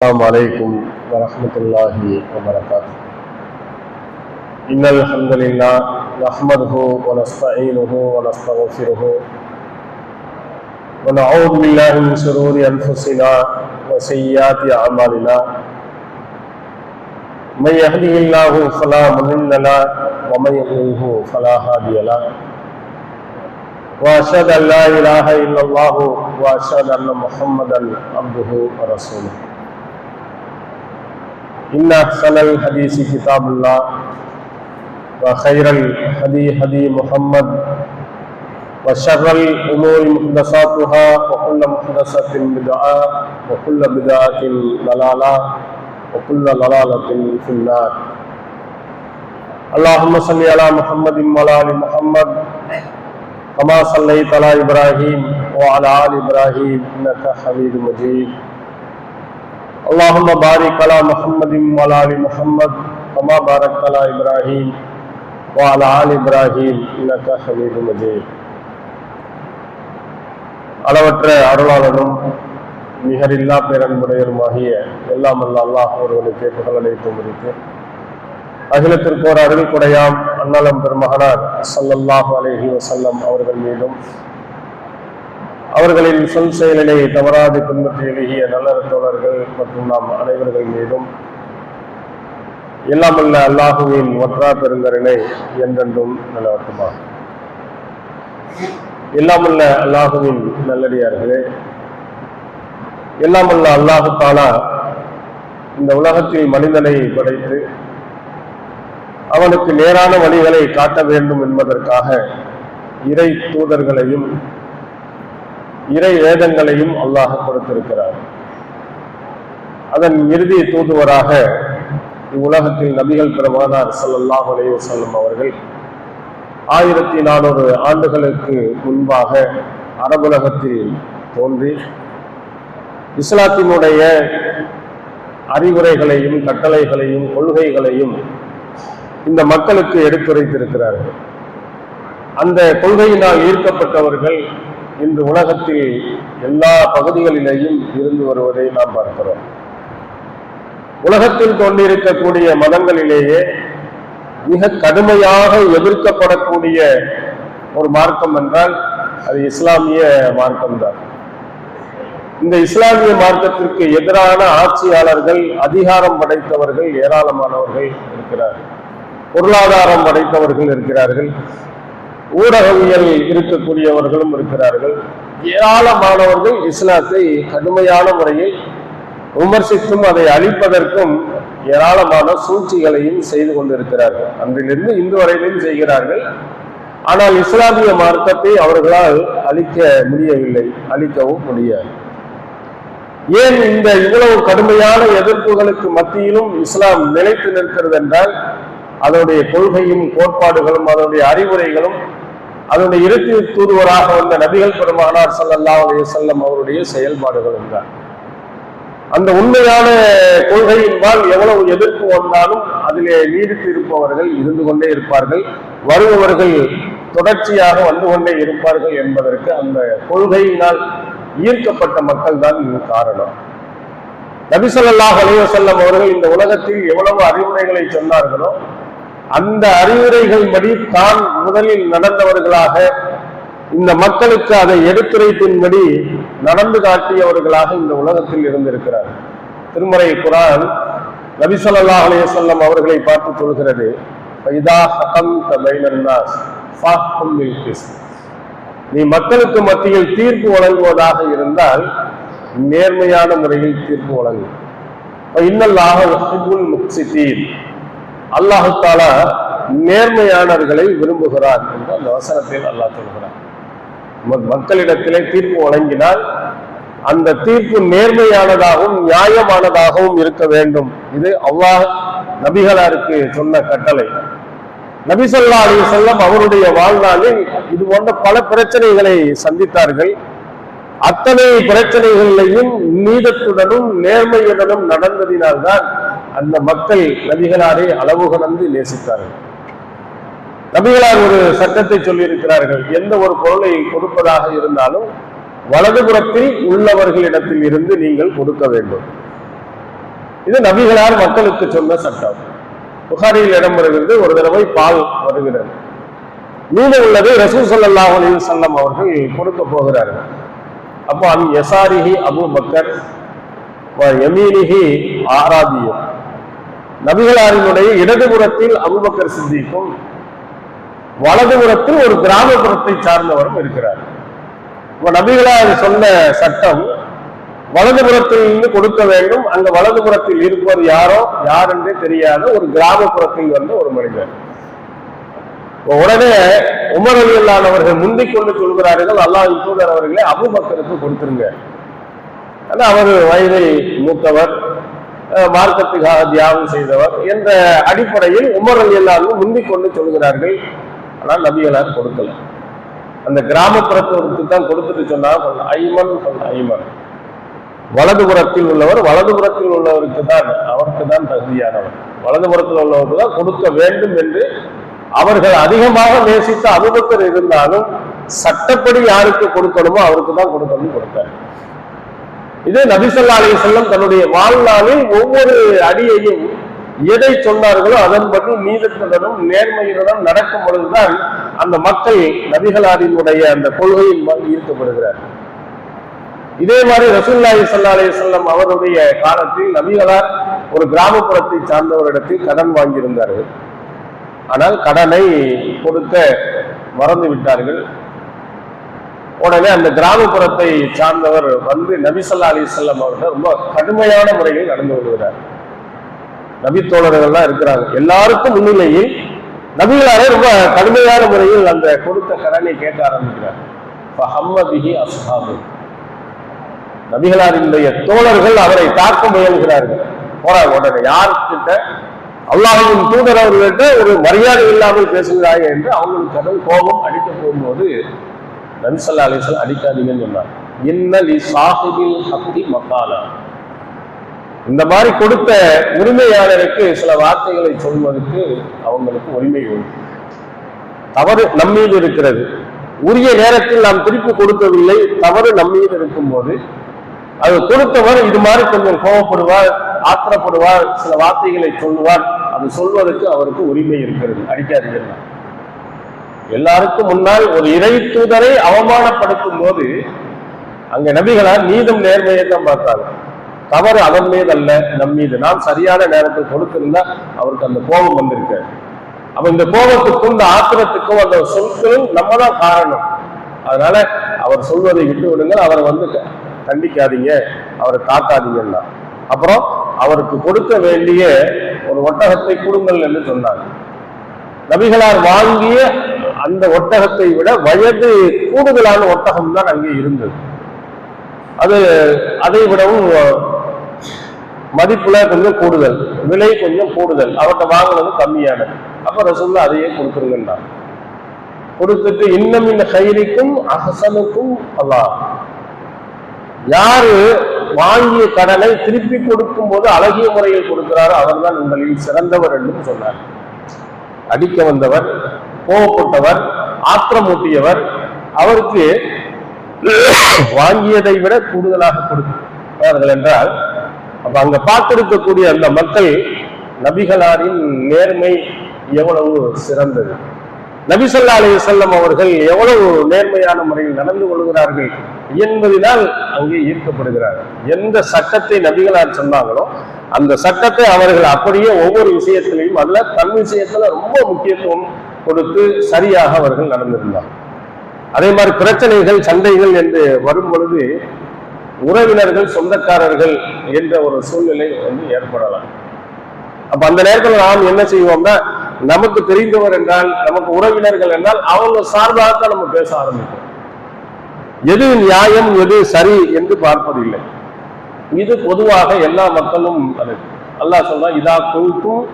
السلام عليكم ورحمة الله وبركاته. إن الحمد لله نحمده ونستعينه ونستغفره ونعوذ بالله من شرور أنفسنا وسيئات أعمالنا. من يهده الله فلا مضل له ومن يضلل فلا هادي له. وأشهد أن لا إله إلا الله وأشهد أن محمدا عبده ورسوله. إن أحسن الحديث كتاب الله وخير الهدي هدي محمد وشر الأمور محدثاتها وكل محدثة بدعة وكل بدعة ضلالة وكل ضلالة في النار. اللهم صل على محمد وعلى آل محمد كما صليت على إبراهيم وعلى آل إبراهيم إنك حميد مجيد. اللهم بارك على محمد وعلى آل محمد كما باركت على إبراهيم وعلى آل إبراهيم إنك حميد مجيد. அளவற்ற அருளாளனும் நிகரில்லா பேரன்புடையருமாகிய எல்லாம் அல்ல அல்லாஹ் ஒருவனுக்கு புகழ் அளித்து முடித்து அகிலத்திற்கோர் அருள் குடையாம் அண்ணலம் பெருமகனார் ஸல்லல்லாஹு அலைஹி வஸல்லம் அவர்கள் மீதும் அவர்களின் சொல் செயலிலே தவறாது பின்பற்றி எழுகிய நல்ல தோழர்கள் மற்றும் நாம் அனைவர்கள் மீதும் எல்லாமல்ல அல்லாஹுவின் ஒற்றா பெருங்கருணை என்றென்றும் நிலவட்டுமா. எல்லாமல்ல அல்லாஹுவின் நல்லடியார்களே, எல்லாமல்ல அல்லாஹு தஆலா இந்த உலகத்தில் மனிதனை படைத்து அவனுக்கு நேரான வழிகளை காட்ட வேண்டும் என்பதற்காக இறை தூதர்களையும் இறை வேதங்களையும் அல்லாஹ் கொடுத்திருக்கிறார். அதன் இறுதி தூதுவராக இவ்வுலகத்தில் நபிகள் பெருமானார் ஸல்லல்லாஹு அலைஹி வஸல்லம் அவர்கள் 1400 ஆண்டுகளுக்கு முன்பாக அரபுலகத்தில் தோன்றி இஸ்லாத்தினுடைய அறிவுரைகளையும் கட்டளைகளையும் கொள்கைகளையும் இந்த மக்களுக்கு எடுத்துரைத்திருக்கிறார்கள். அந்த கொள்கையினால் ஈர்க்கப்பட்டவர்கள் இன்று உலகத்தில் எல்லா பகுதிகளிலேயும் இருந்து வருவதை நாம் பார்க்கிறோம். உலகத்தில் தோன்றியிருக்கக்கூடிய மதங்களிலேயே மிக கடுமையாக எதிர்க்கப்படக்கூடிய ஒரு மார்க்கம் என்றால் அது இஸ்லாமிய மார்க்கம்தான். இந்த இஸ்லாமிய மார்க்கத்திற்கு எதிரான ஆட்சியாளர்கள், அதிகாரம் படைத்தவர்கள் ஏராளமானவர்கள் இருக்கிறார்கள். பொருளாதாரம் படைத்தவர்கள் இருக்கிறார்கள், ஊடகவியல் இருக்கக்கூடியவர்களும் இருக்கிறார்கள். ஏராளமானவர்கள் இஸ்லாத்தை கடுமையான முறையில் விமர்சித்தும் அதை அழிப்பதற்கும் ஏராளமான சூழ்ச்சிகளையும் செய்து கொண்டிருக்கிறார்கள். அன்றிலிருந்து இன்று வரையிலும் செய்கிறார்கள். ஆனால் இஸ்லாமிய மார்க்கத்தை அவர்களால் அழிக்க முடியவில்லை, அழிக்கவும் முடியாது. ஏன் இந்த இவ்வளவு கடுமையான எதிர்ப்புகளுக்கு மத்தியிலும் இஸ்லாம் நிலைத்து நிற்கிறது என்றால் அதனுடைய கொள்கையும் கோட்பாடுகளும் அதனுடைய அறிவுரைகளும் அதனுடைய இறுதி தூதுவராக வந்த நபிகள் பெருமானார் ஸல்லல்லாஹு அலைஹி வஸல்லம் அவருடைய செயல்பாடுகளும் தான். அந்த உண்மையான கொள்கையின்பால் எவ்வளவு எதிர்ப்பு வந்தாலும் அதிலே நீடித்து இருப்பவர்கள் இருந்து கொண்டே இருப்பார்கள், வருபவர்கள் தொடர்ச்சியாக வந்து கொண்டே இருப்பார்கள் என்பதற்கு அந்த கொள்கையினால் ஈர்க்கப்பட்ட மக்கள் தான் காரணம். நபி ஸல்லல்லாஹு அலைஹி வஸல்லம் அவர்கள் இந்த உலகத்தில் எவ்வளவு அறிவுரைகளை சொன்னார்களோ அந்த அறிவுரைகள் படி தான் முதலில் நடந்தவர்களாக, இந்த மக்களுக்கு அதை எடுத்துரைப்பின்படி நடந்து காட்டியவர்களாக இந்த உலகத்தில் இருந்திருக்கிறார். திருமறை குர்ஆன் நபி ஸல்லல்லாஹு அலைஹி வஸல்லம் அவர்களை பார்த்து சொல்கிறது, ஃபைதா ஹகம்த பைனன் நாஸ் ஃபஹ்கும் பில் கிஸ்த். நீ மக்களுக்கு மத்தியில் தீர்ப்பு வழங்குவதாக இருந்தால் நேர்மையான முறையில் தீர்ப்பு வழங்கு. இன்னல்லாஹ யுஹிப்புல் முக்ஸிதீன். அல்லாஹு தஆலா நேர்மையானவர்களை விரும்புகிறார் என்று அந்த வசனத்தில் அல்லாஹ் சொல்கிறார். மக்களிடத்திலே தீர்ப்பு வழங்கினால் அந்த தீர்ப்பு நேர்மையானதாகவும் நியாயமானதாகவும் இருக்க வேண்டும். இது அல்லாஹ் நபிகளாருக்கு சொன்ன கட்டளை. நபி ஸல்லல்லாஹு அலைஹி வஸல்லம் அவருடைய வாழ்நாளில் இது போன்ற பல பிரச்சனைகளை சந்தித்தார்கள். அத்தனை பிரச்சனைகளிலையும் நீதத்துடனும் நேர்மையுடனும் நடந்ததினால்தான் அந்த மக்கள் நபிகளாரை அளவு கடந்து நேசித்தார்கள். நபிகளார் ஒரு சட்டத்தை சொல்லியிருக்கிறார்கள், எந்த ஒரு பொருளை கொடுப்பதாக இருந்தாலும் வலதுபுறத்தில் உள்ளவர்களிடத்தில் இருந்து நீங்கள் கொடுக்க வேண்டும். இது நபிகளார் மக்களுக்கு சொன்ன சட்டம். புகாரியில் இடம் வருகிறது, ஒரு தடவை பால் வருகிறது, மீது உள்ளது ரசூல் ஸல்லல்லாஹு அலைஹி வஸல்லம் அவர்கள் கொடுக்க போகிறார்கள். அப்போ அன் யசாரிஹி அபூ பக்கர் வ யமீனிஹி ஆராபியும், நபிகளாரினுடைய இடதுபுறத்தில் அபூபக்கர் சித்திக்கும், வலதுபுறத்தில் ஒரு கிராமப்புறத்தை சார்ந்தவரும் இருக்கிறார். இப்போ நபிகளார் சொன்ன சட்டம் வலதுபுறத்தில் இருந்து கொடுக்க வேண்டும். அங்க வலதுபுறத்தில் இருப்பது யாரோ யார் என்றே தெரியாத ஒரு கிராமப்புறத்தில் வந்த ஒரு மனிதர். உடனே உமர் ரலியல்லாஹு அன்ஹு அவர்கள் முந்திக் கொண்டு சொல்கிறார்கள், அல்லாஹ்வின் தூதர் அவர்களே அபூபக்கருக்கு கொடுத்துருங்க. ஆனா அவர் வயதை மூத்தவர், மார்க்கத்துக்காக தியாகம் செய்தவர் என்ற அடிப்படையில் உமர் ரலியல்லாஹு அன்ஹு முந்திக் கொண்டு சொல்கிறார்கள். ஆனால் நபிகளார் கொடுக்கல. அந்த கிராமப்புறத்திற்கு தான் கொடுத்துட்டு சொன்னார், ஐமன் ஐமன், வலதுபுறத்தில் உள்ளவர் வலதுபுறத்தில் உள்ளவருக்கு தான், அவருக்கு தான் தகுதியானவர், வலதுபுறத்தில் உள்ளவருக்கு தான் கொடுக்க வேண்டும் என்று அவர்கள் அதிகமாக நேசித்த அபூபக்கர் இருந்தாலும் சட்டப்படி யாருக்கு கொடுக்கணுமோ அவருக்கு தான் கொடுக்கணும்னு கொடுத்தார். இது நபி ஸல்லல்லாஹு அலைஹி வஸல்லம் தன்னுடைய வாழ்நாளில் ஒவ்வொரு அடியையும் எதை சொன்னார்களோ அதன்படி நீதத்துடனும் நேர்மையுடனும் நடக்கும் பொழுதுதான் அந்த மக்கள் நபிகளாரினுடைய அந்த கொள்கையின் ஈர்க்கப்படுகிறார். இதே மாதிரி ரசூலுல்லாஹி ஸல்லல்லாஹு அலைஹி வஸல்லம் அவருடைய காலத்தில் நபிகளார் ஒரு கிராமப்புறத்தை சார்ந்தவரிடத்தில் கடன் வாங்கியிருந்தார்கள். ஆனால் கடனை கொடுக்க மறந்து விட்டார்கள். உடனே அந்த கிராமப்புறத்தை சார்ந்தவர் வந்து நபி ஸல்லல்லாஹு அலைஹி வஸல்லம் அவர்கள் ரொம்ப கடுமையான முறையில் நடந்து கொள்கிறார். நபி தோழர்கள்லாம் இருக்கிறாங்க, எல்லாருக்கும் முன்னிலையில் நபிகளாரே ரொம்ப கடுமையான முறையில் அந்த கொடுத்த கடனை கேட்க ஆரம்பிக்கிறார். நபிகளாரினுடைய தோழர்கள் அவரை தாக்க முயல்கிறார்கள். போறாங்க. உடனே யார்கிட்ட? அல்லாஹ்வின் தூதர் அவர்கள்ட்ட ஒரு மரியாதை இல்லாமல் பேசுகிறார்கள் என்று அவங்களுக்கு கடல் கோபம் அடிக்க போகும்போது நபி ஸல்லல்லாஹு அலைஹி வஸல்லம் அடிக்காதீங்கன்னு சொன்னார். இன்னலி சாஹிபில் ஹக்கி மகாலா, இந்த மாதிரி கொடுத்த உரிமையாளருக்கு சில வார்த்தைகளை சொல்வதற்கு அவங்களுக்கு உரிமை உண்டு. தவறு நம்மீது இருக்கிறது, உரிய நேரத்தில் நாம் திருப்பி கொடுக்கவில்லை, தவறு நம்மீது இருக்கும் போது அது கொடுத்தவர் இது மாதிரி கொஞ்சம் கோபப்படுவார், ஆத்திரப்படுவார், சில வார்த்தைகளை சொல்லுவார். அது சொல்வதற்கு அவருக்கு உரிமை இருக்கிறது. அடிக்காதீர்கள். எல்லாருக்கும் முன்னால் ஒரு இறை தூதரை அவமானப்படுத்தும் போது அங்க நபிகளார் நீதம் நேர்மையை தான் பார்த்தாங்க. தவறு அதன் மீது அல்ல, நம் மீது. நாம் சரியான நேரத்தில் கொடுத்திருந்தா அவருக்கு அந்த கோபம் வந்திருக்காரு. அப்ப இந்த கோபத்துக்கும் இந்த ஆத்திரத்துக்கும் அந்த சொற்களும் நம்ம தான் காரணம். அதனால அவர் சொல்வதை விட்டு விடுங்கள், அவரை வந்து கண்டிக்காதீங்க, அவரை தாக்காதீங்கன்னா. அப்புறம் அவருக்கு கொடுக்க வேண்டிய ஒரு ஒட்டகத்தை கொடுங்கள் என்று சொன்னாங்க. நபிகளார் வாங்கிய அந்த ஒட்டகத்தை விட வயது கூடுதலான ஒட்டகம் தான் அங்கே இருந்தது. அது அதை விடவும் மதிப்புல கொஞ்சம் கூடுதல், விலை கொஞ்சம் கூடுதல், அவர்கிட்ட வாங்கினது கம்மியானது. அப்ப ரசூலுல்லாஹ் அதையே கொடுத்துருங்கண்ணா. கொடுத்துட்டு இன்னும் இந்த கைரிக்கும் அஹ்சனுக்கும் அல்லாஹ், யாரு வாங்கிய கடனை திருப்பி கொடுக்கும் போது அழகிய முறையில் கொடுக்கிறாரோ அவர் தான் உங்களில் சிறந்தவர் என்று சொன்னார். அடிக்க வந்தவர், கோவப்பட்டவர், ஆத்திரமூட்டியவர், அவருக்கு வாங்கியதை விட கூடுதலாக கொடுக்கிறார்கள் என்றால் அப்ப அங்க பார்த்திருக்கக்கூடிய அந்த மக்கள் நபிகளாரின் நேர்மை எவ்வளவு சிறந்தது, நபி ஸல்லல்லாஹு அலைஹி வஸல்லம் அவர்கள் எவ்வளவு நேர்மையான முறையில் நடந்து கொள்கிறார்கள் என்பதனால் அங்கே ஈர்க்கப்படுகிறார்கள். எந்த சட்டத்தை நபிகளார் சொன்னாங்களோ அந்த சட்டத்தை அவர்கள் அப்படியே ஒவ்வொரு விஷயத்திலையும், அதுல தன் விஷயத்துல ரொம்ப முக்கியத்துவம் கொடுத்து சரியாக அவர்கள் நடந்திருந்தார். அதே மாதிரி பிரச்சனைகள் சண்டைகள் என்று வரும் பொழுது உறவினர்கள் சொந்தக்காரர்கள் என்ற ஒரு சூழ்நிலை வந்து ஏற்படலாம். அப்ப அந்த நேரத்தில் நாம் என்ன செய்வோம்னா, நமக்கு தெரிந்தவர் என்றால், நமக்கு உறவினர்கள் என்றால் அவங்க சார்பாகத்தான் நம்ம பேச ஆரம்பிப்போம். எது நியாயம் எது சரி என்று பார்ப்பதில்லை. இது பொதுவாக எல்லா மக்களும் அது. அல்லாஹ் சொல்றா, இதா குல்தும்,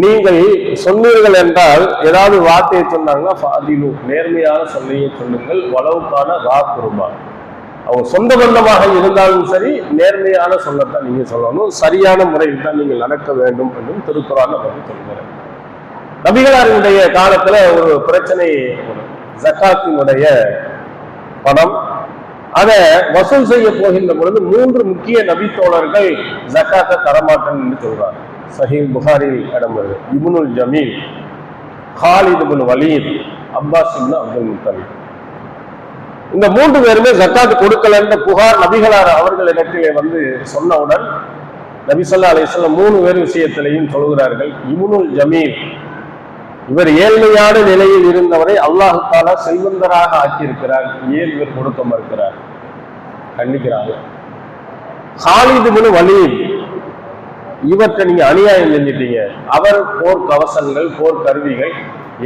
நீங்கள் சொன்னீர்கள் என்றால், ஏதாவது வார்த்தையை சொன்னாங்கன்னா ஃபாதிலு, நேர்மையான சொல்லையை சொல்லுங்கள், வலவுக்கான குருபா, அவங்க சொந்த பந்தமாக இருந்தாலும் சரி நேர்மையான சொல்லத்தான் நீங்க சொல்லணும், சரியான முறையில் தான் நீங்கள் நடக்க வேண்டும் என்றும் திருக்குறான் நமக்கு சொல்கிறார். நபிகளாரினுடைய காலத்துல ஒரு பிரச்சனை, ஜக்காத்தினுடைய பணம் அதை வசூல் செய்ய போகின்ற பொழுது 3 முக்கிய நபி தோழர்கள் ஜக்காத்தை தரமாட்டேன் என்று சொல்றார். சஹீஹ் புகாரில் இடம் வருது. இப்னுல் ஜமீல், ஹாலித் இப்னு வலீத், அப்பாஸ் இப்னு அப்துல் முத்தலிப். இந்த 3 பேருமே ஜக்காத்து கொடுக்கல என்ற புகார் நபிகளார் அவர்களிடத்திலே வந்து சொன்னவுடன் நபி ஸல்லல்லாஹு அலைஹி வஸல்லம் 3 பேர் விஷயத்திலையும் சொல்கிறார்கள். இப்னுல் ஜமீல் இவர் ஏழ்மையான நிலையில் இருந்தவரை அல்லாஹ் தஆலா செல்வந்தராக ஆக்கியிருக்கிறார், ஏன் இவர் கொடுக்க மறுக்கிறார்? கண்டிக்கிறாங்க. ஹாலித் இப்னு வலீத் இவற்றை நீங்க அநியாயம் செஞ்சிட்டீங்க. அவர் போர் கவசங்கள், போர் கருவிகள்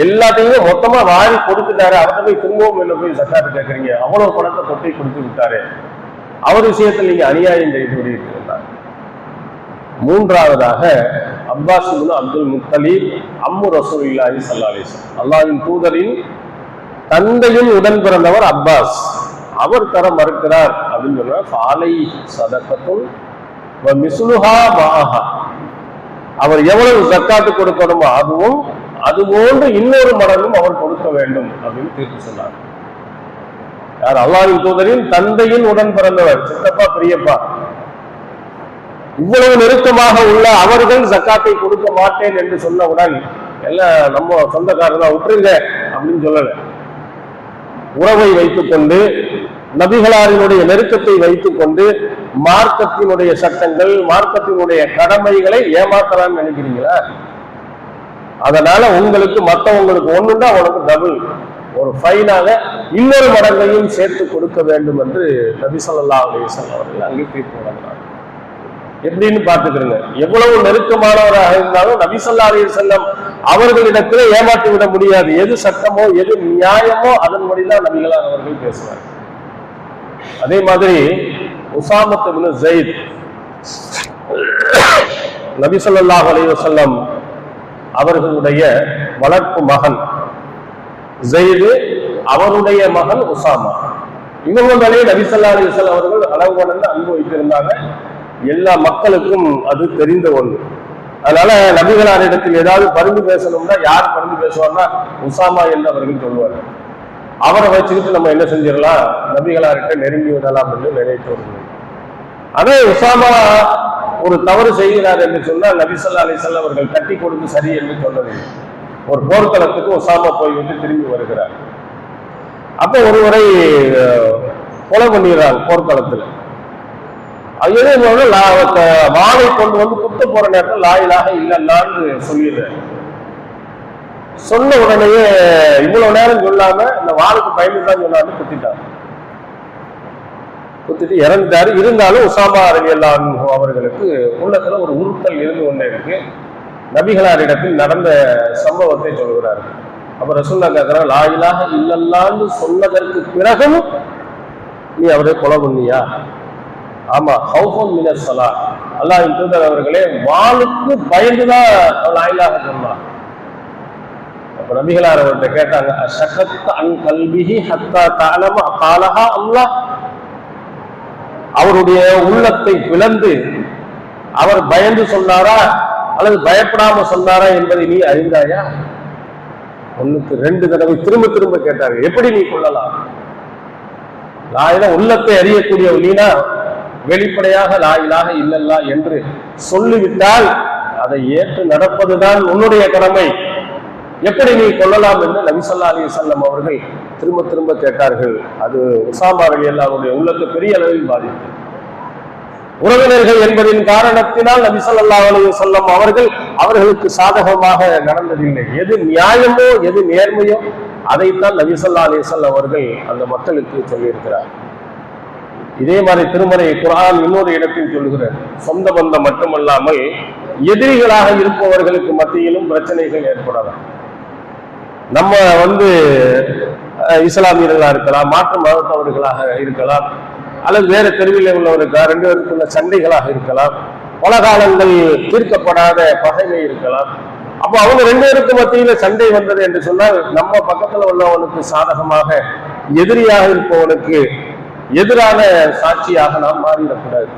எல்லாத்தையுமே மொத்தமா வாரி கொடுத்துட்டாரு. அவர்கிட்ட போய் திரும்பவும் என்ன போய் ஜக்காத்து கேட்கறீங்க? அவ்வளவு பணத்தை கொட்டை கொடுத்து விட்டாரு. அவர் விஷயத்தில் நீங்க அநியாயம் செய்து விடுகிறார். 3ஆவதாக அப்பாஸ் இப்னு அப்துல் முத்தலிப், அம்மு ரசூலுல்லாஹி ஸல்லல்லாஹு அலைஹி வஸல்லம், அல்லாஹ்வின் தூதரின் தந்தையின் உடன் பிறந்தவர் அப்பாஸ். அவர் தர மறுக்கிறார் அப்படின்னு சொன்னா ஃபாலைஹி ஸதகத்துன் வ மிஸ்லுஹா மஅஹா. அவர் எவ்வளவு ஜக்காத்து கொடுக்கணுமோ அதுவும் அதுபோன்று இன்னொரு மடங்கும் அவர் கொடுக்க வேண்டும் அப்படின்னு தீர்ப்பு சொன்னார். யார்? அல்லாஹ்வின் தூதரின் தந்தையின் உடன் பிறந்தவர், சித்தப்பா பெரியப்பா. இவ்வளவு நெருக்கமாக உள்ள அவர்கள் ஜக்காத்தை கொடுக்க மாட்டேன் என்று சொன்னவுடன் எல்லாம் நம்ம சொந்தக்காரர் தான் விட்டுருங்க அப்படின்னு சொல்லல. உறவை வைத்துக் கொண்டு, நபிகளாரினுடைய நெருக்கத்தை வைத்துக் கொண்டு மார்க்கத்தினுடைய சட்டங்கள், மார்க்கத்தினுடைய கடமைகளை ஏமாத்தலான்னு நினைக்கிறீங்களா? அதனால உங்களுக்கு மற்றவங்களுக்கு ஒண்ணுன்னா உனக்கு டபுள், ஒரு ஃபைனாக இன்னொரு மடங்கையும் சேர்த்து கொடுக்க வேண்டும் என்று நபி ஸல்லல்லாஹு அலைஹி வஸல்லம் அவர்கள் அங்கே தீர்ப்பு வழங்கினார். எப்படின்னு பார்த்துக்கிறங்க. எவ்வளவு நெருக்கமானவராக இருந்தாலும் நபி ஸல்லல்லாஹு அலைஹி வஸல்லம் அவர்களிடத்திலே ஏமாற்றி விட முடியாது. எது சட்டமோ எது நியாயமோ அதன்படிதான் நபிகளார் அவர்கள் பேசுவார். அதே மாதிரி உஸாமத் இப்னு ஸைத் நபி ஸல்லல்லாஹு அலைஹி வஸல்லம் அவர்களுடைய வளர்ப்பு மகன் ஸைத், அவருடைய மகன் உஸாமா. இவங்க மேலே நபி ஸல்லல்லாஹு அலைஹி வஸல்லம் அவர்கள் அளவு கடந்து அன்பு வைத்திருந்தாங்க. எல்லா மக்களுக்கும் அது தெரிந்த ஒன்று. அதனால நபிகளாரிடத்தில் ஏதாவது பரிந்து பேசணும்னா யார் பரிந்து பேசுவார்னா உஸாமா என்று அவர்கள் சொல்வார். அவரை வச்சுக்கிட்டு நம்ம என்ன செஞ்சிடலாம், நபிகளார்கிட்ட நெருங்கி விடலாம் என்று நினைத்தவர்கள். அதே உஸாமா ஒரு தவறு செய்கிறார் என்று சொன்னால் நபி ஸல்லல்லாஹு அலைஹி வஸல்லம் அவர்கள் கட்டி கொடுத்து சரி என்று சொன்னது. ஒரு போர்க்களத்துக்கு உஸாமா போய்விட்டு திரும்பி வருகிறார். அப்ப ஒருவரை கொலை பண்ணிடுறாங்க போர்க்களத்துல. வாளை கொண்டு வந்து குத்த போற நேரத்தில் லா இலாஹ இல்லல்லாஹ்னு சொல்லிடுறாரு. சொன்ன உடனேயே இவ்வளவு நேரம் சொல்லாம இந்த வாளுக்கு பயந்துதான் சொன்னாரு, குத்திட்டார். குத்திட்டு இறந்துட்டாரு. இருந்தாலும் உஸாமா ரலியல்லாஹு அன்ஹு அவர்களுக்கு உள்ளத்துல ஒரு உறுத்தல் இருந்து கொண்டே இருக்கு. நபிகளாரிடத்தில் நடந்த சம்பவத்தை சொல்கிறார். அப்ப ரசூலுல்லாஹ் கேட்கிறார், லா இலாஹ இல்லல்லாஹ்னு சொன்னதற்கு பிறகும் நீ அவரை கொலை பண்ணியா? ஆமா, ஹௌஃபுன் மினஸ் ஸலாத், அல்லாஹ்வின் தூதர் அவர்களே வாளுக்கு பயந்துதான் லா இலாஹ சொன்னார். அப்ப நபிகளார் அவர்கிட்ட கேட்டாங்க, அஷகத் அன் கல்பிஹி ஹத்தா தஅலம காலஹா அல்லாஹ், அவருடைய உள்ளத்தை பிளந்து அவர் பயந்து சொன்னாரா அல்லது பயப்படாம சொன்னாரா என்பதை நீ அறிந்தாயா? 1க்கு 2 தடவை திரும்ப திரும்ப கேட்டாரு. எப்படி நீ கொள்ளலாம்? உள்ளத்தை அறியக்கூடிய நீனா வெளிப்படையாக லா இலாஹ இல்லல்லாஹ் என்று சொல்லிவிட்டால் அதை ஏற்று நடப்பதுதான் உன்னுடைய கடமை. எப்படி நீ கொள்ளலாம் என்று நபி ஸல்லல்லாஹு அலைஹி வஸல்லம் அவர்கள் திரும்ப திரும்ப கேட்டார்கள். அது உஸாமா ரலியல்லாஹு அன்ஹு உள்ளத்தை பெரிய அளவில் பாதித்தது. உறவினர்கள் என்பதின் காரணத்தினால் நபி ஸல்லல்லாஹு அலைஹி வஸல்லம் அவர்கள் அவர்களுக்கு சாதகமாக நடந்ததில்லை. எது நியாயமோ எது நேர்மையோ அதைத்தான் நபி ஸல்லல்லாஹு அலைஹி வஸல்லம் அவர்கள் அந்த மக்களுக்கு சொல்லியிருக்கிறார். இதே மாதிரி திருமறை குர்ஆன் இன்னொரு இடத்தில் சொல்லுகிறார், சொந்த பந்தம் மட்டுமல்லாமல் எதிரிகளாக இருப்பவர்களுக்கு மத்தியிலும் பிரச்சனைகள் ஏற்படலாம். நம்ம இஸ்லாமியர்களாக இருக்கலாம், மாற்று மதத்தவர்களாக இருக்கலாம், அல்லது வேற தெருவில் உள்ளவருக்கு 2 பேருக்குள்ள சண்டைகளாக இருக்கலாம், பல காலங்கள் தீர்க்கப்படாத பகைமை இருக்கலாம். அப்போ அவங்க 2 பேருக்கு மத்தியில சண்டை வந்தது என்று சொன்னால் நம்ம பக்கத்துல உள்ளவனுக்கு சாதகமாக எதிரியாக இருப்பவனுக்கு எதிரான சாட்சியாக நாம் மாறிடக்கூடாது.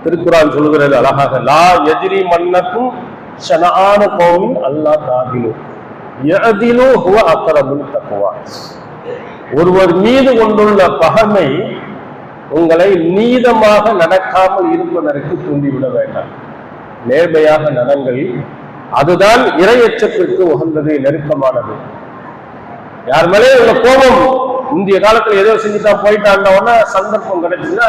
திருக்குர்ஆன் சொல்லுகிறது அழகாக, லா யஜ்ரி மன்னக்கும் ஷனஆன கௌமின் அல்லா தாதிலு, யஅதிலு ஹுவ அக்ரபுல் தக்வா. ஒருவர் மீது கொண்டுள்ள பகைமை உங்களை நீதமாக நடக்காமல் இருப்பதற்கு தூண்டிவிட வேண்டாம். நேர்மையாக நடங்கள், அதுதான் இறையச்சத்திற்கு உகந்தது, நெருக்கமானது. யார் மேலே உள்ள கோபம் இந்திய காலத்துல ஏதோ செஞ்சுதான் போயிட்டான்னா சந்தர்ப்பம் கிடைச்சுன்னா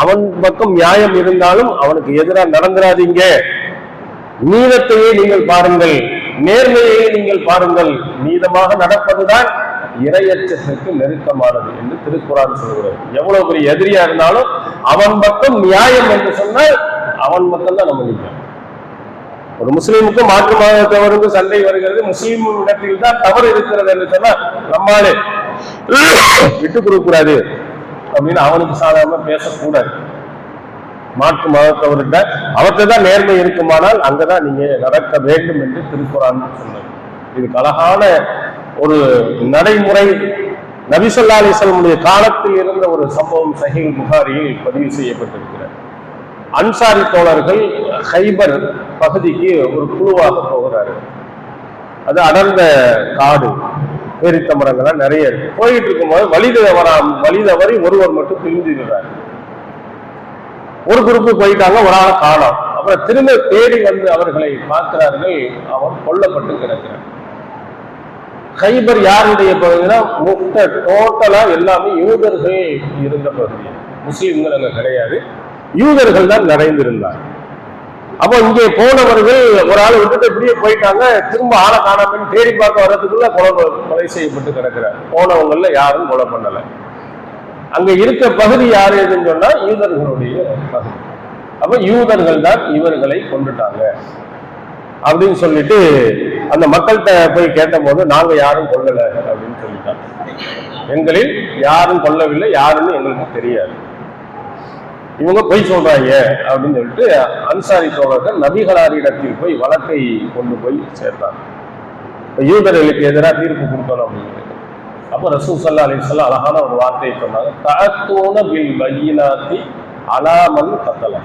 அவன் பக்கம் நியாயம் இருந்தாலும் அவனுக்கு எதிராக நடந்துடாதீங்க. நீதத்தையே நீங்கள் பாருங்கள், நேர்மையை நீங்கள் பாருங்கள். நீதமாக நடப்பதுதான் இறையச்சத்திற்கு நெருக்கமானது என்று திருக்குறான் சொல்கிறது. எவ்வளவு பெரிய எதிரியா இருந்தாலும் அவன் பக்கம் நியாயம் என்று சொன்னால் அவன் பக்கம் தான் நம்ம நிற்கும். ஒரு முஸ்லீமுக்கு மாற்று மதத்தவருக்கு சண்டை வருகிறது, முஸ்லீம் இடத்தில் தான் தவறு இருக்கிறது என்று சொன்னா நம்மாலே விட்டு கொடுக்க கூடாது அப்படின்னு அவனுக்கு சாதாரண பேசக்கூடாது. மாற்று மதத்தவர்கிட்ட அவர்கிட்ட தான் நேர்மை இருக்குமானால் அங்கதான் நீங்க நடக்க வேண்டும் என்று திருக்குறான் சொன்னது. இதுக்கு அழகான ஒரு நடைமுறை நபி ஸல்லல்லாஹு அலைஹி வஸல்லம் காலத்தில் இருந்த ஒரு சம்பவம் சஹீஹ் புகாரியில் பதிவு செய்யப்பட்டிருக்கிறது. அன்சாரி தோழர்கள் ஹைபர் பகுதிக்கு ஒரு குழுவாக போகிறாரு. அது அடர்ந்த காடு, பேரித்த மரங்கள்லாம் நிறைய இருக்கு. போயிட்டு இருக்கும்போது வழி தவறி ஒருவர் மட்டும் பிரிஞ்சுகிறார். ஒரு குரூப்பு போயிட்டாங்க, ஒரு ஆளை காணோம். அப்புறம் திரும்ப தேடி வந்து அவர்களை பார்க்கிறார்கள். அவர் கொல்லப்பட்டு கிடக்கிறார். ஹைபர் யாருடைய பகுதினா டோட்டலா எல்லாமே யூதர்கள் இருந்த பகுதி, முஸ்லிம்கள் அங்க கிடையாது, யூதர்கள் தான் நிறைந்திருந்தார். அப்போ இங்கே போனவர்கள் ஒரு ஆளை விட்டுட்டு இப்படியே போயிட்டாங்க. திரும்ப ஆளை காணாமன்னு தேடி பார்க்க வர்றதுக்குள்ள கொலை செய்யப்பட்டு கிடக்கிறார். போனவங்கள யாரும் கொலை பண்ணல. அங்க இருக்க பகுதி யாரு எதுன்னு சொன்னா யூதர்களுடைய பகுதி. அப்ப யூதர்கள் தான் இவர்களை கொண்டுட்டாங்க அப்படின்னு சொல்லிட்டு அந்த மக்கள்கிட்ட போய் கேட்ட போது நாங்க யாரும் கொல்லல அப்படின்னு சொல்லிட்டாங்க. எங்களில் யாரும் கொல்லவில்லை, யாருன்னு எங்களுக்கு தெரியாது, இவங்க பொய் சொல்றாங்க அப்படின்னு சொல்லிட்டு அன்சாரி தோழர்கள் நபிகளாரிடத்தில் போய் வழக்கை கொண்டு போய் சேர்த்தாங்க. யூதர்களுக்கு எதிராக தீர்ப்பு கொடுக்கணும் அப்படின்னு. அப்ப ரசூல் ஸல்லல்லாஹு அலைஹி வஸல்லம் அழகான ஒரு வார்த்தையை சொன்னாங்க, தஅத்தூன பில் பையினாத்தி அலா மன் கதல.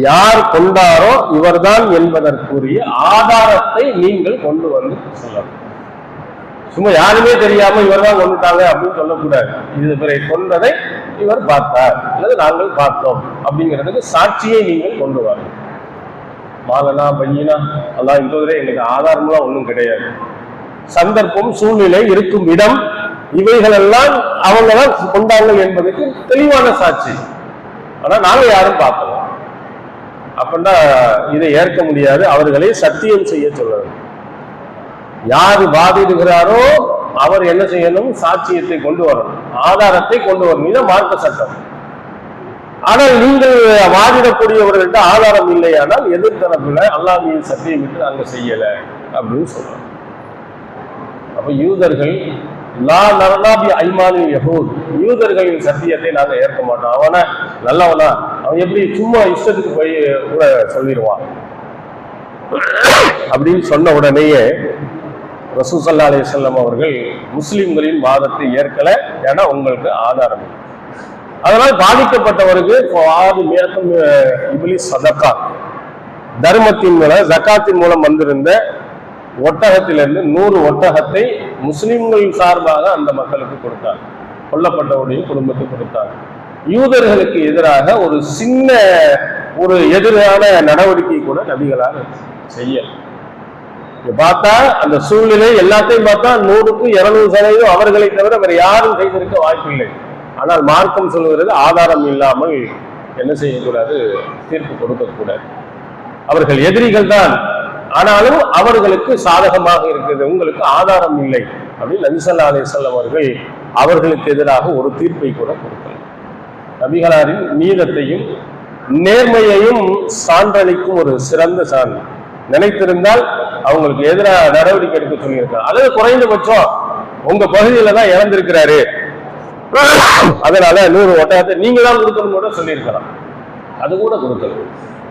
யார் கொண்டாரோ இவர்தான் என்பதற்குரிய ஆதாரத்தை நீங்கள் கொண்டு வந்து சொல்லணும். சும்மா யாருமே தெரியாம இவர் தான் கொண்டுட்டாங்க அப்படின்னு சொல்லக்கூடாது. இவரை கொண்டதை இவர் பார்த்தார் அல்லது நாங்கள் பார்த்தோம் அப்படிங்கிறதுக்கு சாட்சியை நீங்கள் கொண்டு வாங்க. மாலனா பையனா அல்லாஹ் என்பதிலே எங்களுக்கு ஆதாரம்லாம் ஒன்றும் கிடையாது. சந்தர்ப்பம், சூழ்நிலை, இருக்கும் இடம், இவைகள் எல்லாம் அவங்க தான் கொண்டாங்க என்பதற்கு தெளிவான சாட்சி. ஆனா நாங்க யாரும் பார்க்கலாம் அப்படின்னா இதை ஏற்க முடியாது. அவர்களை சத்தியம் செய்ய சொல்லணும். யாரு வாதிடுகிறாரோ அவர் என்ன செய்யணும்? சாட்சியத்தை கொண்டு வரணும், ஆதாரத்தை கொண்டு வரணும். இது மார்க்க சட்டம். ஆனால் நீங்கள் வாதிடக்கூடியவர்கள்ட்ட ஆதாரம் இல்லையானால் எதிர்த்தரப்புல அல்லாஹ்வின் சத்தியம் விட்டு நாங்க செய்யல அப்படின்னு சொல்றோம். அப்ப யூதர்கள் லா நர்னாபி ஐமானி யஹூத், யூதர்களின் சத்தியத்தை நாங்க ஏற்க மாட்டோம். அவனை நல்லவனா, அவன் எப்படி சும்மா இஷ்டத்துக்கு போய் கூட சொல்லிடுவான் அப்படின்னு சொன்ன உடனேயே ரசூல் ஸல்லல்லாஹு அலைஹி வஸல்லம் அவர்கள் முஸ்லிம்களின் வாதத்தை ஏற்கல. ஏன்னா உங்களுக்கு ஆதாரம். அதனால் பாதிக்கப்பட்டவருக்கு இப்லிஸ் சதகா, தர்மத்தின் மூலம் ஜகாத்தின் மூலம் வந்திருந்த ஒட்டகத்திலிருந்து 100 ஒட்டகத்தை முஸ்லிம்கள் சார்பாக அந்த மக்களுக்கு கொடுத்தாங்க. கொல்லப்பட்டவருடைய குடும்பத்துக்கு கொடுத்தாங்க. யூதர்களுக்கு எதிராக ஒரு சின்ன ஒரு எதிரான நடவடிக்கை கூட நபிகளால் செய்ய பார்த்தா அந்த சூழ்நிலை எல்லாத்தையும் பார்த்தா 100க்கு 200% அவர்களை தவிர வேற யாரும் செய்திருக்க வாய்ப்பில்லை. ஆனால் மார்க்கம் சொல்லுகிறது ஆதாரம் இல்லாமல் என்ன செய்யக்கூடாது? தீர்ப்பு கொடுக்கக்கூடாது. அவர்கள் எதிரிகள் தான், ஆனாலும் அவர்களுக்கு சாதகமாக இருக்கிறது. உங்களுக்கு ஆதாரம் இல்லை அப்படின்னு நபி ஸல்லல்லாஹு அலைஹி வஸல்லம் அவர்கள் அவர்களுக்கு எதிராக ஒரு தீர்ப்பை கூட கொடுக்கல. நபிகளாரின் நீதத்தையும் நேர்மையையும் சான்றளிக்கும் ஒரு சிறந்த சான்று. நினைத்திருந்தால் அவங்களுக்கு எதிராக நடவடிக்கை எடுக்க சொல்லியிருக்காங்க. அல்லது குறைந்தபட்சம் உங்க பகுதியில தான் இறந்திருக்கிறாரு, அதனால 100 ஒட்டகத்தை நீங்க தான் கொடுக்கணும் கூட சொல்லியிருக்கலாம். அது கூட கொடுக்கல.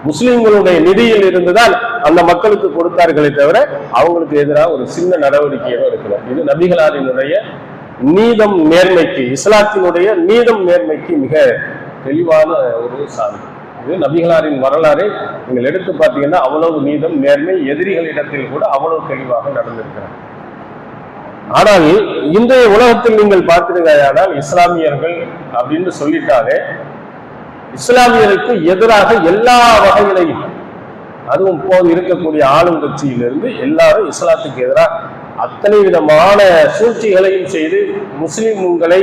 முஸ்லிம்களுடைய நிதியில் இருந்துதான் அந்த மக்களுக்கு கொடுத்தார்களே தவிர அவங்களுக்கு எதிராக ஒரு சின்ன நடவடிக்கையோ எடுக்கல. இது நபிகளாரினுடைய நீதம் நேர்மைக்கு, இஸ்லாத்தினுடைய நீதம் நேர்மைக்கு மிக தெளிவான ஒரு சான்று. இது நபிகளாரின் வரலாறு நீங்கள் எடுத்து பார்த்தீங்கன்னா அவ்வளவு நீதம் நேர்மை, எதிரிகளிடத்தில் கூட அவ்வளவு தெளிவாக நடந்திருக்கிறார். ஆனால் இன்றைய உலகத்தில் நீங்கள் பார்த்தீர்களானால் இஸ்லாமியர்கள் அப்படின்னு சொல்லிட்டாலே இஸ்லாமியருக்கு எதிராக எல்லா வகையிலையும், அதுவும் போது இருக்கக்கூடிய ஆளும் கட்சியிலிருந்து எல்லாரும் இஸ்லாத்துக்கு எதிராக அத்தனை விதமான சூழ்ச்சிகளையும் செய்து முஸ்லிம்களை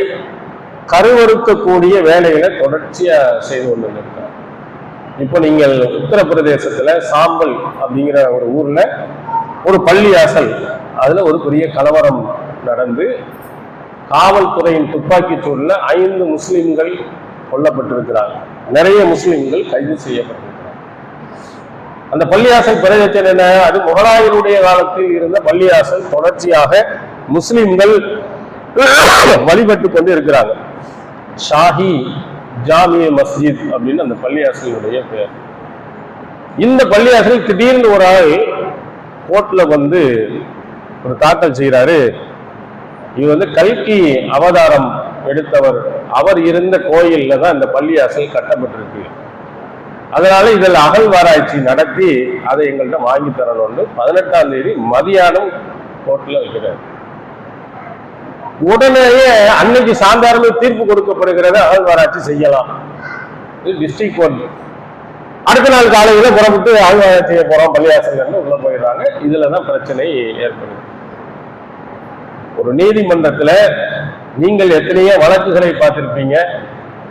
கருவறுக்கக்கூடிய வேலைகளை தொடர்ச்சியா செய்து கொண்டிருக்கிறார். இப்போ நீங்கள் உத்தரப்பிரதேசத்துல சாம்பல் அப்படிங்கிற ஒரு ஊர்ல ஒரு பள்ளியாசல், அதுல ஒரு பெரிய கலவரம் நடந்து காவல்துறையின் துப்பாக்கி சூழல 5 முஸ்லிம்கள் கொல்லப்பட்டிருக்கிறார்கள். நிறைய முஸ்லிம்கள் கைது செய்யப்பட்டிருக்கிறார். அந்த பள்ளியாசல் பிரதேசம் என்ன, அது முகலாயருடைய காலத்தில் இருந்த பள்ளியாசல். தொடர்ச்சியாக முஸ்லிம்கள் வழிபட்டு கொண்டு இருக்கிறாங்க. ஷாஹி ஜாமிய மஸ்ஜித் அப்படின்னு அந்த பள்ளியாசலுடைய பெயர். இந்த பள்ளியாசல் திடீர்னு ஒரு ஆள் கோர்ட்ல வந்து ஒரு தாக்கல் செய்யறாரு. இவர் கல்கி அவதாரம் எடுத்தவர், அவர் இருந்த கோயில்ல தான் இந்த பள்ளியாசல் கட்டப்பட்டிருக்கு. அதனால இதில் அகழ்வாராய்ச்சி நடத்தி அதை எங்கள்கிட்ட வாங்கி தரணும்னு 18ஆம் தேதி மதியானம் கோர்ட்ல வைக்கிறார். உடனேயே அன்னைக்கு சாயந்தரமே தீர்ப்பு கொடுக்கப்படுகிறது, அகழ்வாராய்ச்சி செய்யலாம். இது டிஸ்ட்ரிக்ட் கோர்ட். அடுத்த நாள் காலையில புறப்பட்டு அகழ்வாராய்ச்சி செய்ய போறோம் பள்ளியாசல் உள்ள போயிடுறாங்க. இதுலதான் பிரச்சனை ஏற்படுது. ஒரு நீதிமன்றத்துல நீங்கள் எத்தனையோ வழக்குகளை பார்த்திருப்பீங்க.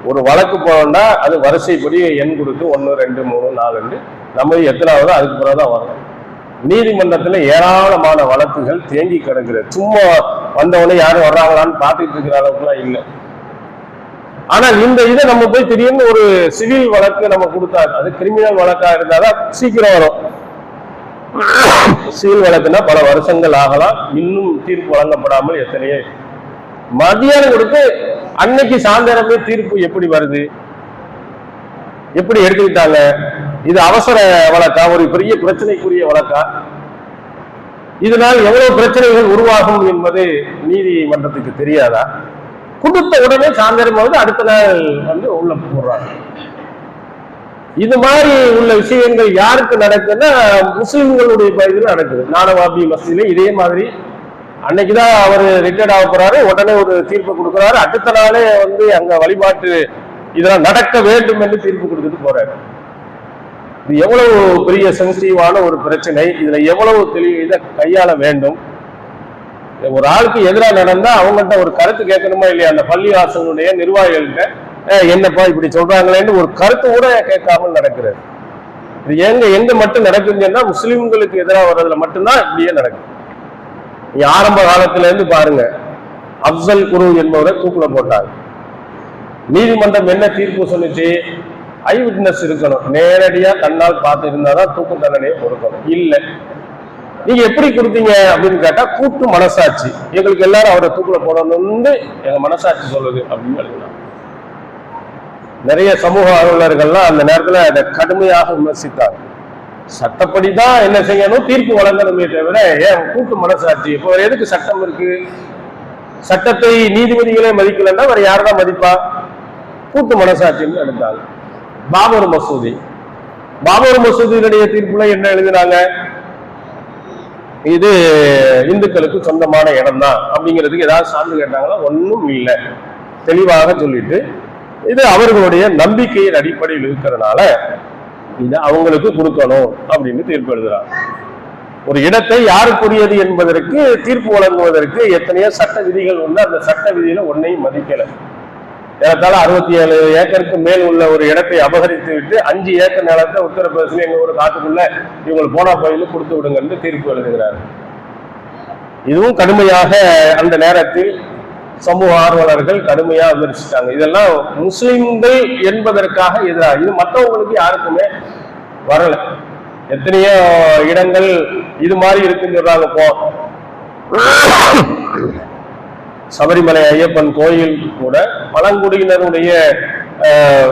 ஒரு வழக்கு போனோம்னா அது வரிசைப்படி எண் கொடுத்து 1, 2, 3, 4 நம்ம எத்தனாவது அதுக்கு பிறகுதான் வரும். நீதிமன்றத்துல ஏராளமான வழக்குகள் தேங்கி கிடக்கிறது. சும்மா வந்தவொடனே யாரும் வர்றாங்களான்னு பார்த்துட்டு இருக்கிற அளவுக்குலாம் இல்லை. ஆனால் இந்த இதை நம்ம போய் திடீர்னு ஒரு சிவில் வழக்கு நம்ம கொடுத்தா, அது கிரிமினல் வழக்கா இருந்தாதான் சீக்கிரம் வரும். சிவில் வழக்குன்னா பல வருஷங்கள் ஆகலாம், இன்னும் தீர்ப்பு வழங்கப்படாமல் எத்தனையோ. மதியானம் கொடுத்து அன்னைக்கு சாயந்தரமே தீர்ப்பு எப்படி வருது, எப்படி எடுத்துக்கிட்டாங்க? இது அவசர வழக்கா, ஒரு பெரிய பிரச்சனைக்குரிய வழக்கா? இதனால் எவ்வளவு பிரச்சனைகள் உருவாகும் என்பது நீதிமன்றத்துக்கு தெரியாதா? கொடுத்த உடனே சாயந்தரம் வந்து அடுத்த நாள் வந்து உள்ள போடுறாங்க. இது மாதிரி உள்ள விஷயங்கள் யாருக்கு நடக்குதுன்னா முஸ்லிம்களுடைய பகுதியில் நடக்குது. நானவாபி மஸ்ஜித்ல இதே மாதிரி அன்னைக்குதான் அவர் ரிட்டையர்ட் ஆக போறாரு, உடனே ஒரு தீர்ப்பு கொடுக்குறாரு. அடுத்த நாளே வந்து அங்க வழிபாட்டு இதெல்லாம் நடக்க வேண்டும் என்று தீர்ப்பு கொடுத்துட்டு போறாரு. இது எவ்வளவு பெரிய சென்சிட்டிவான ஒரு பிரச்சனை, இதுல எவ்வளவு தெளிவு இதை கையாள வேண்டும். ஒரு ஆளுக்கு எதிராக நடந்தா அவங்கள்ட்ட ஒரு கருத்து கேட்கணுமா இல்லையா? அந்த பள்ளிவாசலுடைய நிர்வாகிகள்கிட்ட என்னப்பா இப்படி சொல்றாங்களேன்னு ஒரு கருத்து கூட கேட்காமல் நடக்கிறது. இது எங்க மட்டும் நடக்குதுன்னா முஸ்லிம்களுக்கு எதிராக வர்றதுல மட்டும்தான் இப்படியே நடக்குது. ஆரம்ப காலத்துல இருந்து பாருங்க, அப்சல் குரு என்பவரை தூக்குல போட்டாங்க. நீதிமன்றம் என்ன தீர்ப்பு சொல்லுச்சு? ஐ விட்னஸ் இருக்கணும், நேரடியா கண்ணால் பார்த்து இருந்தாதான் தூக்கு தண்டனையை கொடுக்கணும். இல்லை, நீங்க எப்படி கொடுத்தீங்க அப்படின்னு கேட்டா கூட்டு மனசாட்சி, எங்களுக்கு எல்லாரும் அவரை தூக்குல போடணும்னு எங்க மனசாட்சி சொல்லுது அப்படின்னு எழுதினாங்க. நிறைய சமூக ஆர்வலர்கள்லாம் அந்த நேரத்துல அதை கடுமையாக விமர்சித்தாங்க. சட்டப்படிதான் என்ன செய்யணும், தீர்ப்பு வழங்கணுமே தவிர ஏன் கூட்டு மனசாட்சி? இப்போ எதுக்கு சட்டம் இருக்கு? சட்டத்தை நீதிபதிகளே மதிக்கலன்னா வேற யாருதான் மதிப்பா? கூட்டு மனசாட்சின்னு எடுத்தாங்க. பாபர் மசூதியினுடைய தீர்ப்புல என்ன எழுதினாங்க? இது இந்துக்களுக்கு சொந்தமான இடம் தான் அப்படிங்கிறதுக்கு ஏதாவது சான்று கேட்டாங்களா? ஒன்றும் இல்லை, தெளிவாக சொல்லிட்டு இது அவர்களுடைய நம்பிக்கையின் அடிப்படையில் இருக்கிறதுனால இதை அவங்களுக்கு கொடுக்கணும் அப்படின்னு தீர்ப்பு எழுதுறாங்க. ஒரு இடத்தை யாருக்குரியது என்பதற்கு தீர்ப்பு வழங்குவதற்கு எத்தனையோ சட்ட விதிகள் உண்டு. அந்த சட்ட விதியில ஒன்னையும் மதிக்கல. ஏறத்தாழ 67 ஏக்கருக்கு மேல் உள்ள ஒரு இடத்தை அபகரித்து விட்டு 5 ஏக்கர் நிலத்தை உத்தரப்பிரதேசம் எங்க ஒரு காட்டுக்குள்ள இவங்களுக்கு போனா கோயிலும் கொடுத்து விடுங்க என்று தீர்ப்பு எழுதுகிறார். இதுவும் கடுமையாக அந்த நேரத்தில் சமூக ஆர்வலர்கள் கடுமையா விமர்சித்தாங்க. இதெல்லாம் முஸ்லிம்கள் என்பதற்காக எதிராக, இது மற்றவங்களுக்கு யாருக்குமே வரல. எத்தனையோ இடங்கள் இது மாதிரி இருக்குன்னு சொல்றாங்க. போ சபரிமலை ஐயப்பன் கோயில் கூட பழங்குடியினருடைய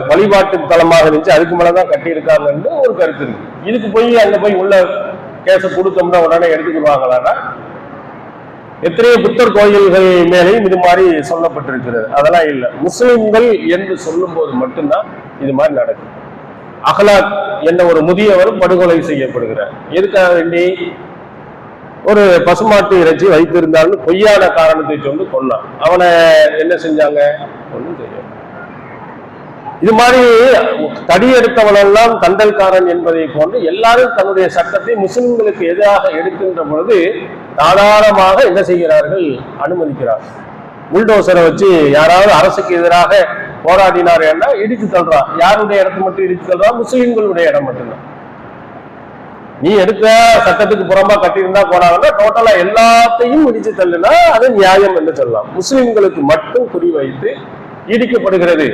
வழிபாட்டு தலமாக இருந்துச்சு, அதுக்கு மேலதான் கட்டியிருக்காங்கன்னு ஒரு கருத்து இருக்கு. இதுக்கு போய் அங்க போய் உள்ள கேச கொடுத்தோம்னா உடனே எடுத்துக்கிடுவாங்களான்னா எத்தனையோ புத்தர் கோயில்கள் மேலேயும் இது மாதிரி சொல்லப்பட்டிருக்கிறது. அதெல்லாம் இல்லை. முஸ்லிம்கள் என்று சொல்லும் போது மட்டும்தான் இது மாதிரி நடக்கும். அஹ்லாக் என்ற ஒரு முதியவர் படுகொலை செய்யப்படுகிறார். எதுக்காக வேண்டி? ஒரு பசுமாட்டு இறைச்சி வைத்திருந்தாலும் பொய்யான காரணத்தை சொல்லி கொண்டான். அவனை என்ன செஞ்சாங்க? ஒன்றும் செய்ய. இது மாதிரி தடி எடுத்தவனெல்லாம் தண்டல்காரன் என்பதை போன்று எல்லாரும் தன்னுடைய சட்டத்தை முஸ்லிம்களுக்கு எதிராக எடுக்கின்ற பொழுது தாராளமாக என்ன செய்கிறார்கள்? அனுமதிக்கிறார்கள். புல்டோசரை வச்சு யாராவது அரசுக்கு எதிராக போராடினார் என்ன இடித்து தள்ளுறான். யாருடைய இடத்தை மட்டும் இடித்து தள்ளுறான்? முஸ்லிம்களுடைய இடம் மட்டும்தான். நீ எடுத்த சட்டத்துக்கு புறம்பா கட்டியிருந்தா போனாங்கன்னா டோட்டலா எல்லாத்தையும் இடிச்சு தள்ளுனா அது நியாயம் என்று சொல்லலாம். முஸ்லிம்களுக்கு மட்டும் குறிவைத்து இடிக்கப்படுகிறது.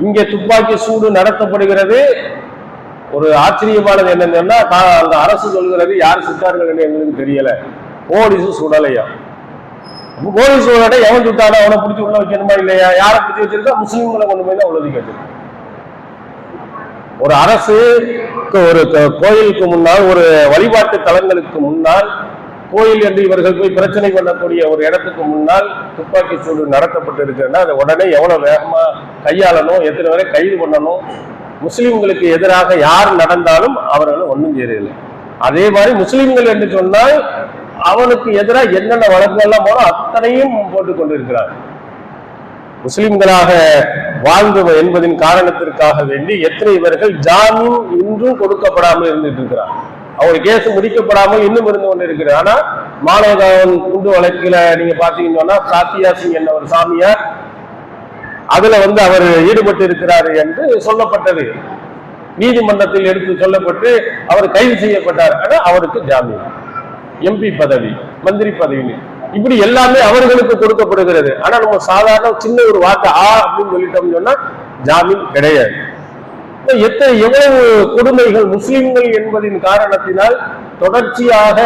இங்கே துப்பாக்கி சூடு நடத்தப்படுகிறது. ஒரு ஆச்சரியமானது என்னன்னா, அந்த அரசு சொல்கிறது யார் சுட்டார்கள் என்று எங்களுக்கு தெரியல, போலீஸு சுடலையா. போலீஸ் சூழலை எவன் சுட்டானோ அவனை பிடிச்சி உள்ள வைக்கணுமா இல்லையா? யாரை பிடிச்சி வச்சிருக்கா? முஸ்லீம்களை கொண்டு போய் தான் உள்ளது கேட்டு. ஒரு அரசுக்கு ஒரு கோயிலுக்கு முன்னால், ஒரு வழிபாட்டு தலங்களுக்கு முன்னால், கோயில் என்று இவர்கள் போய் பிரச்சனை பண்ணக்கூடிய ஒரு இடத்துக்கு முன்னால் துப்பாக்கி சூடு நடத்தப்பட்டு இருக்குன்னா அதை உடனே எவ்வளவு வேகமா கையாளணும், எத்தனை வரை கைது பண்ணணும். முஸ்லிம்களுக்கு எதிராக யார் நடந்தாலும் அவர்களும் ஒன்றும் செய்யறதில்லை. அதே மாதிரி முஸ்லிம்கள் என்று சொன்னால் அவனுக்கு எதிராக என்னென்ன வழக்குகள்லாம் போனோம் அத்தனையும் போட்டுக் கொண்டிருக்கிறார். முஸ்லிம்களாக வாழ்ந்து என்பதின் காரணத்திற்காக வேண்டி எத்தனை இவர்கள் ஜாமீன் இன்றும் கொடுக்கப்படாமல் இருந்துட்டு இருக்கிறார். அவங்க கேஸ் முடிக்கப்படாமல் இன்னும் இருந்து கொண்டு இருக்கிறார். ஆனா மாணவன் குண்டு வழக்கில நீங்க பாத்தீங்கன்னா சாத்தியா சிங் என்ற ஒரு சாமியார் அதுல அவர் ஈடுபட்டு இருக்கிறார் என்று சொல்லப்பட்டது. நீதிமன்றத்தில் எடுத்து சொல்லப்பட்டு அவர் கைது செய்யப்பட்டார். ஆனா அவருக்கு ஜாமீன், எம்பி பதவி, மந்திரி பதவி, இப்படி எல்லாமே அவர்களுக்கு கொடுக்கப்படுகிறது. ஆனா நம்ம சாதாரண சின்ன ஒரு வார்த்தை அப்படின்னு சொல்லிட்டோம்னு சொன்னா ஜாமீன் கிடையாது. எவ்வளவு கொடுமைகள் முஸ்லிம்கள் என்பதின் காரணத்தினால் தொடர்ச்சியாக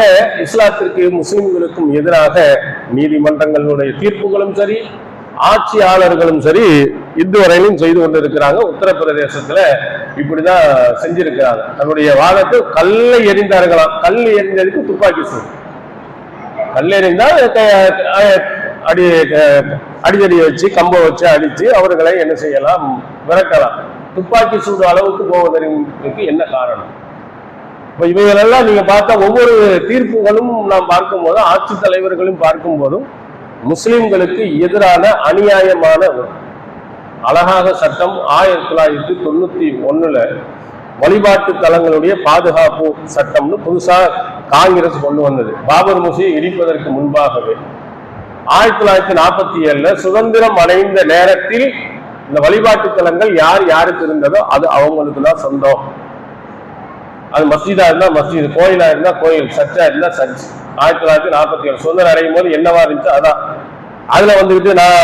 இஸ்லாத்திற்கு முஸ்லிம்களுக்கும் எதிராக நீதிமன்றங்களுடைய தீர்ப்புகளும் சரி, ஆட்சியாளர்களும் சரி இதுவரையிலும் செய்து கொண்டிருக்கிறாங்க. உத்தரப்பிரதேசத்துல இப்படிதான் செஞ்சிருக்கிறாங்க. தன்னுடைய வாதத்தை கல்லை எறிந்தார்களாம். கல் எறிந்ததுக்கு துப்பாக்கி சூடு. கல் எறிந்தால் அடிதடி வச்சு கம்ப வச்சு அடிச்சு அவர்களை என்ன செய்யலாம்? விரட்டலாம். துப்பாக்கி சூடு அளவுக்கு போவதற்கு என்ன காரணம்? இப்ப இவைகளெல்லாம் நீங்க பார்த்தா ஒவ்வொரு தீர்ப்புகளும் நாம் பார்க்கும் போதும், ஆட்சி தலைவர்களும் பார்க்கும் போதும் முஸ்லிம்களுக்கு எதிரான அநியாயமான அழகாக சட்டம் 1991 வழிபாட்டு தலங்களுடைய பாதுகாப்பு சட்டம்னு புதுசா காங்கிரஸ் கொண்டு வந்தது. பாபர் மசூதியை இடிப்பதற்கு முன்பாகவே 1947 சுதந்திரம் அடைந்த நேரத்தில் இந்த வழிபாட்டு தலங்கள் யார் யாருக்கு இருந்ததோ அது அவங்களுக்கு தான் சொந்தம். அது மஸ்ஜிதா இருந்தா மஸ்ஜித், கோயிலா இருந்தா கோயில், சர்ச்சா இருந்தா சர்ச். 1947 சுதந்திரம் அடையும் போது என்னவா இருந்துச்சு அதான். அதுல வந்துட்டு நான்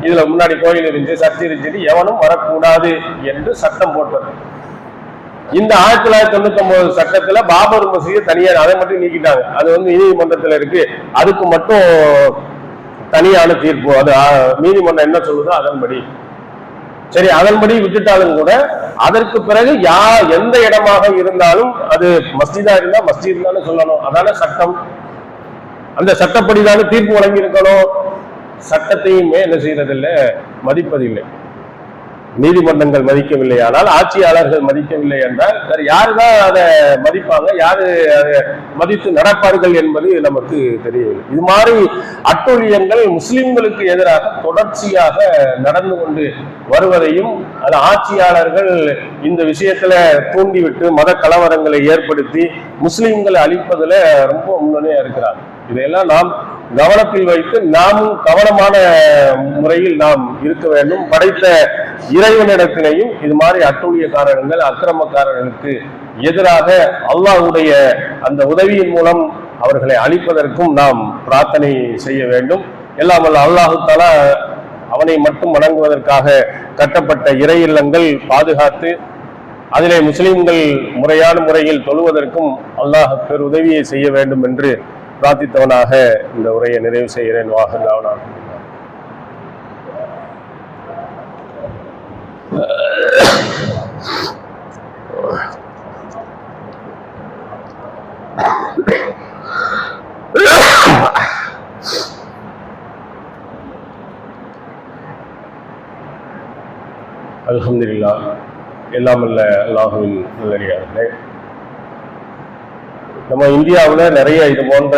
இதுல முன்னாடி கோயில் இருந்துச்சு, சர்ச்சை இருந்துச்சு, எவனும் வரக்கூடாது என்று சட்டம் போட்டது. இந்த 1999 சட்டத்துல பாபர் மசூதியை தனியார், அதை மட்டும் நீக்கிட்டாங்க. அது நீதிமன்றத்துல இருக்கு, அதுக்கு மட்டும் தனியான தீர்ப்பு. அது நீதிமன்றம் என்ன சொல்லுதோ அதன்படி சரி, அதன்படி விட்டுட்டாலும் கூட அதற்கு பிறகு எந்த இடமாக இருந்தாலும் அது மஸ்ஜிதா இருந்தா மஸ்ஜித் தானே சொல்லணும். அதான சட்டம். அந்த சட்டப்படிதானே தீர்ப்பு வழங்கி இருக்கணும். சட்டத்தையுமே என்ன செய்யறதில்லை, மதிப்பதில்லை. நீதிமன்றங்கள் மதிக்கவில்லை, ஆனால் ஆட்சியாளர்கள் மதிக்கவில்லை என்றால் வேறு யாருதான் அதை மதிப்பாங்க, யாரு அதை மதித்து நடப்பார்கள் என்பது நமக்கு தெரியவில்லை. இது மாதிரி அட்டூழியங்கள் முஸ்லிம்களுக்கு எதிராக தொடர்ச்சியாக நடந்து கொண்டு வருவதையும், அது ஆட்சியாளர்கள் இந்த விஷயத்துல தூண்டிவிட்டு மத கலவரங்களை ஏற்படுத்தி முஸ்லிம்களை அழிப்பதில் ரொம்ப முன்னணியா இருக்கிறார். இதையெல்லாம் நாம் கவனத்தில் வைத்து நாமும் கவனமான முறையில் நாம் இருக்க வேண்டும். படைத்த இறைவனிடத்திலையும் இது மாதிரி அட்டூழியக்காரர்கள், அக்கிரமக்காரர்களுக்கு எதிராக அல்லாஹ்வுடைய அந்த உதவியின் மூலம் அவர்களை அழிப்பதற்கும் நாம் பிரார்த்தனை செய்ய வேண்டும். எல்லாம் வல்ல அல்லாஹு தஆலா அவனை மட்டும் வணங்குவதற்காக கட்டப்பட்ட இறை இல்லங்கள் பாதுகாத்து அதிலே முஸ்லிம்கள் முறையான முறையில் தொழுவதற்கும் அல்லாஹ் பெருதவியை செய்ய வேண்டும் என்று பிரார்த்தித்தவனாக இந்த உரையை நிறைவு செய்கிறேன். வாஹல்லாஹ். அல்ஹம்துலில்லாஹ் எல்லாம் அல்ல அல்லாஹுவின் நல்லடியார்களே, நம்ம இந்தியாவில் நிறைய இது போன்ற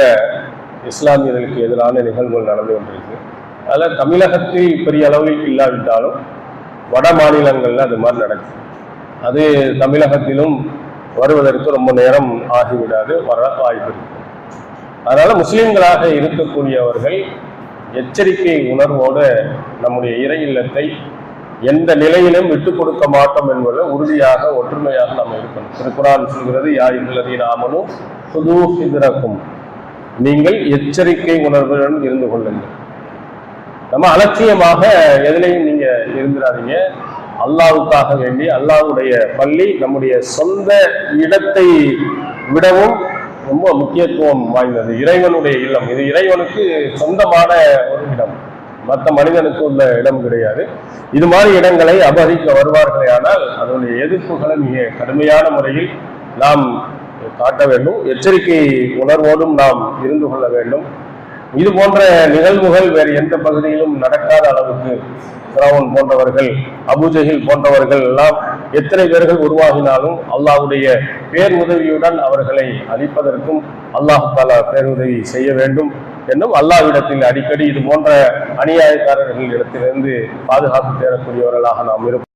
இஸ்லாமியர்களுக்கு எதிரான நிகழ்வுகள் நடந்து கொண்டிருக்கு. அதில் தமிழகத்தில் பெரிய அளவில் இல்லாவிட்டாலும் வட மாநிலங்களில் அது மாதிரி நடக்குது. அது தமிழகத்திலும் வருவதற்கு ரொம்ப நேரம் ஆகிவிடாது, வர வாய்ப்பு இருக்கு. அதனால முஸ்லிம்களாக இருக்கக்கூடியவர்கள் எச்சரிக்கை உணர்வோடு நம்முடைய இறை இல்லத்தை எந்த நிலையிலும் விட்டுக் கொடுக்க மாட்டோம் என்பதை உறுதியாக ஒற்றுமையாக நம்ம இருக்கணும். திருக்குர்ஆன் சொல்கிறது, யா அய்யுஹல்லதீன ஆமனூ ஹுதூ ஹித்ரக்கும், நீங்கள் எச்சரிக்கை உணர்வுடன் இருந்து கொள்ளுங்கள். நம்ம அலட்சியமாக எதிலையும் நீங்க இருந்துடாதீங்க. அல்லாஹ்வுக்காக வேண்டி, அல்லாஹ்வுடைய பள்ளி நம்முடைய சொந்த இடத்தை விடவும் ரொம்ப முக்கியத்துவம் வாய்ந்தது. இறைவனுடைய இல்லம், இது இறைவனுக்கு சொந்தமான ஒரு இடம், மற்ற மனிதனுக்கு உள்ள இடம் கிடையாது. இது மாதிரி இடங்களை அபகரிக்க வருவார்களே ஆனால் அதனுடைய எதிர்ப்புகளை மிக கடுமையான முறையில் நாம் காட்ட வேண்டும். எச்சரிக்கை உணர்வோடும் நாம் இருந்து கொள்ள வேண்டும். இது போன்ற நிகழ்வுகள் வேறு எந்த பகுதியிலும் நடக்காத அளவுக்கு ஃபிரௌன் போன்றவர்கள், அபூஜஹில் போன்றவர்கள் எல்லாம் எத்தனை பேர்கள் உருவாகினாலும் அல்லாஹ்வுடைய பேருதவியுடன் அவர்களை அழிப்பதற்கும் அல்லாஹ் தஆலா பேருதவி செய்ய வேண்டும் என்னும் அல்லாஹ்விடத்தில் அடிக்கடி இது போன்ற அநியாயக்காரர்கள் இடத்திலிருந்து பாதுகாப்பு தேடக்கூடியவர்களாக நாம் இருப்போம்.